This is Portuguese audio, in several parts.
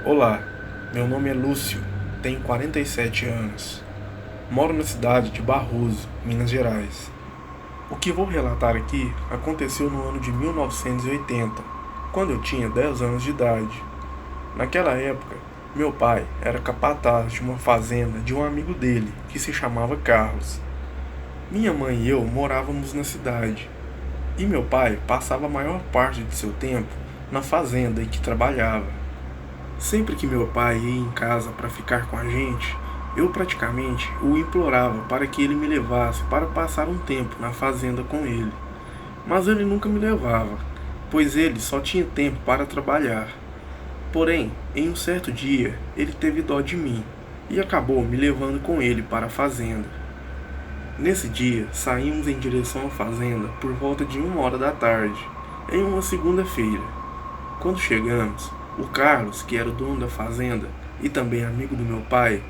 Olá, meu nome é Lúcio, tenho 47 anos. Moro na cidade de Barroso, Minas Gerais. O que vou relatar aqui aconteceu no ano de 1980, quando eu tinha 10 anos de idade. Naquela época, meu pai era capataz de uma fazenda de um amigo dele, que se chamava Carlos. Minha mãe e eu morávamos na cidade, e meu pai passava a maior parte de seu tempo na fazenda em que trabalhava. Sempre que meu pai ia em casa para ficar com a gente, eu praticamente o implorava para que ele me levasse para passar um tempo na fazenda com ele. Mas ele nunca me levava, pois ele só tinha tempo para trabalhar. Porém, em um certo dia, ele teve dó de mim e acabou me levando com ele para a fazenda. Nesse dia, saímos em direção à fazenda por volta de 1 hora da tarde, em uma segunda-feira. Quando chegamos, o Carlos, que era o dono da fazenda e também amigo do meu pai,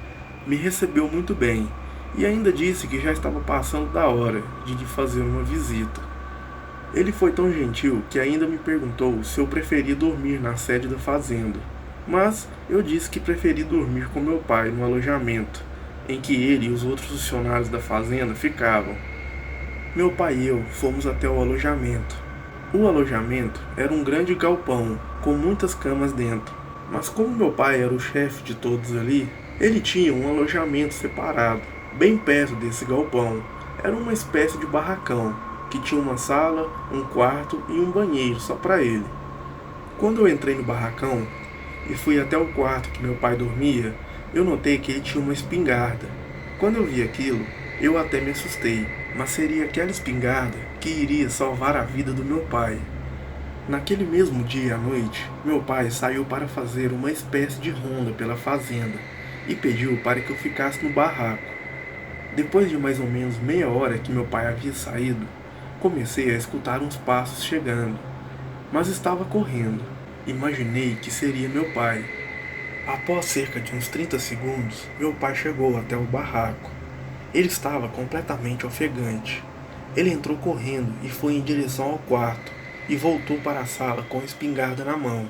me recebeu muito bem e ainda disse que já estava passando da hora de lhe fazer uma visita. Ele foi tão gentil que ainda me perguntou se eu preferia dormir na sede da fazenda, mas eu disse que preferia dormir com meu pai no alojamento, em que ele e os outros funcionários da fazenda ficavam. Meu pai e eu fomos até o alojamento. O alojamento era um grande galpão, com muitas camas dentro. Mas como meu pai era o chefe de todos ali, ele tinha um alojamento separado, bem perto desse galpão. Era uma espécie de barracão, que tinha uma sala, um quarto e um banheiro só para ele. Quando eu entrei no barracão e fui até o quarto que meu pai dormia, eu notei que ele tinha uma espingarda. Quando eu vi aquilo, eu até me assustei, mas seria aquela espingarda que iria salvar a vida do meu pai. Naquele mesmo dia à noite, meu pai saiu para fazer uma espécie de ronda pela fazenda e pediu para que eu ficasse no barraco. Depois de mais ou menos meia hora que meu pai havia saído, comecei a escutar uns passos chegando, mas estava correndo. Imaginei que seria meu pai. Após cerca de uns 30 segundos, meu pai chegou até o barraco. Ele estava completamente ofegante. Ele entrou correndo e foi em direção ao quarto e voltou para a sala com a espingarda na mão.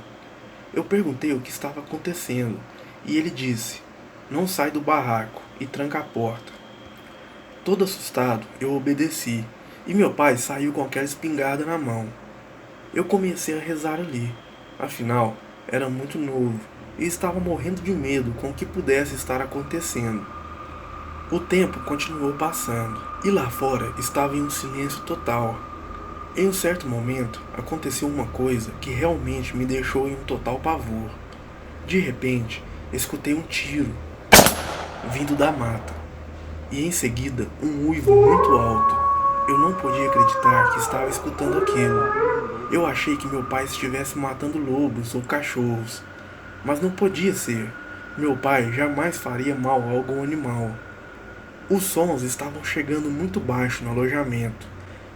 Eu perguntei o que estava acontecendo e ele disse: "Não sai do barraco e tranca a porta." Todo assustado, eu obedeci e meu pai saiu com aquela espingarda na mão. Eu comecei a rezar ali, afinal, era muito novo e estava morrendo de medo com o que pudesse estar acontecendo. O tempo continuou passando e lá fora estava em um silêncio total. Em um certo momento, aconteceu uma coisa que realmente me deixou em um total pavor. De repente, escutei um tiro vindo da mata e em seguida um uivo muito alto. Eu não podia acreditar que estava escutando aquilo. Eu achei que meu pai estivesse matando lobos ou cachorros, mas não podia ser. Meu pai jamais faria mal a algum animal. Os sons estavam chegando muito baixo no alojamento,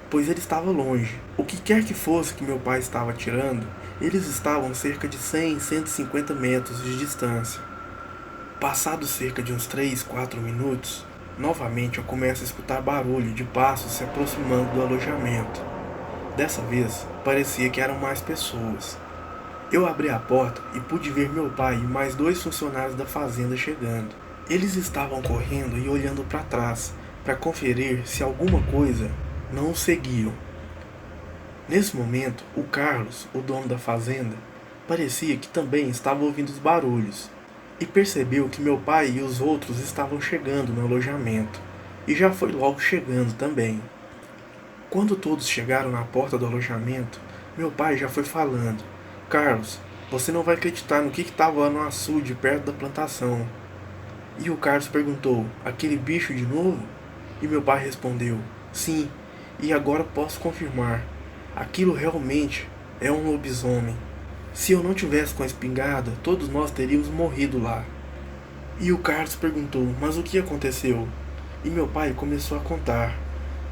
pois ele estava longe. O que quer que fosse que meu pai estava atirando, eles estavam a cerca de 100, 150 metros de distância. Passados cerca de uns 3, 4 minutos, novamente eu começo a escutar barulho de passos se aproximando do alojamento. Dessa vez, parecia que eram mais pessoas. Eu abri a porta e pude ver meu pai e mais 2 funcionários da fazenda chegando. Eles estavam correndo e olhando para trás, para conferir se alguma coisa não os seguiam. Nesse momento, o Carlos, o dono da fazenda, parecia que também estava ouvindo os barulhos e percebeu que meu pai e os outros estavam chegando no alojamento e já foi logo chegando também. Quando todos chegaram na porta do alojamento, meu pai já foi falando: "Carlos, você não vai acreditar no que estava lá no açude perto da plantação." E o Carlos perguntou: "Aquele bicho de novo?" E meu pai respondeu: "Sim, e agora posso confirmar. Aquilo realmente é um lobisomem. Se eu não tivesse com a espingarda, todos nós teríamos morrido lá." E o Carlos perguntou: "Mas o que aconteceu?" E meu pai começou a contar.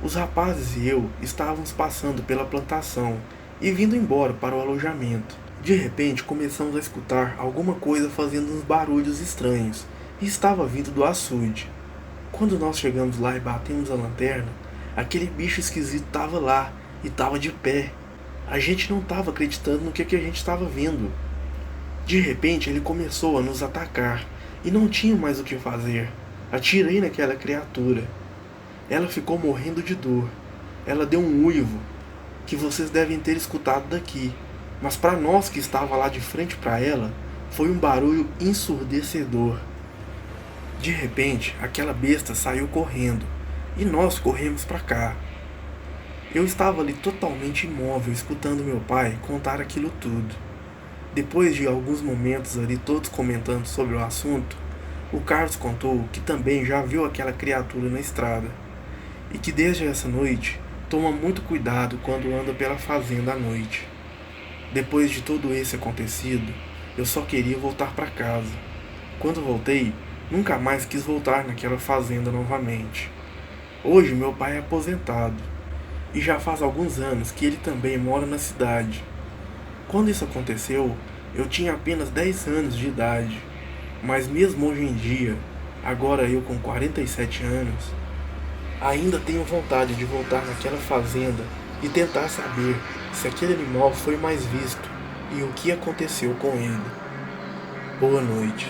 Os rapazes e eu estávamos passando pela plantação e vindo embora para o alojamento. De repente começamos a escutar alguma coisa fazendo uns barulhos estranhos e estava vindo do açude. Quando nós chegamos lá e batemos a lanterna, aquele bicho esquisito estava lá e estava de pé. A gente não estava acreditando no que a gente estava vendo. De repente ele começou a nos atacar e não tinha mais o que fazer. Atirei naquela criatura. Ela ficou morrendo de dor. Ela deu um uivo que vocês devem ter escutado daqui, mas para nós que estava lá de frente para ela, foi um barulho ensurdecedor. De repente, aquela besta saiu correndo e nós corremos para cá. Eu estava ali totalmente imóvel, escutando meu pai contar aquilo tudo. Depois de alguns momentos ali todos comentando sobre o assunto, o Carlos contou que também já viu aquela criatura na estrada e que desde essa noite toma muito cuidado quando anda pela fazenda à noite. Depois de tudo esse acontecido, eu só queria voltar para casa. Quando voltei, nunca mais quis voltar naquela fazenda novamente. Hoje meu pai é aposentado e já faz alguns anos que ele também mora na cidade. Quando isso aconteceu, eu tinha apenas 10 anos de idade, mas mesmo hoje em dia, agora eu com 47 anos, ainda tenho vontade de voltar naquela fazenda e tentar saber se aquele animal foi mais visto e o que aconteceu com ele. Boa noite.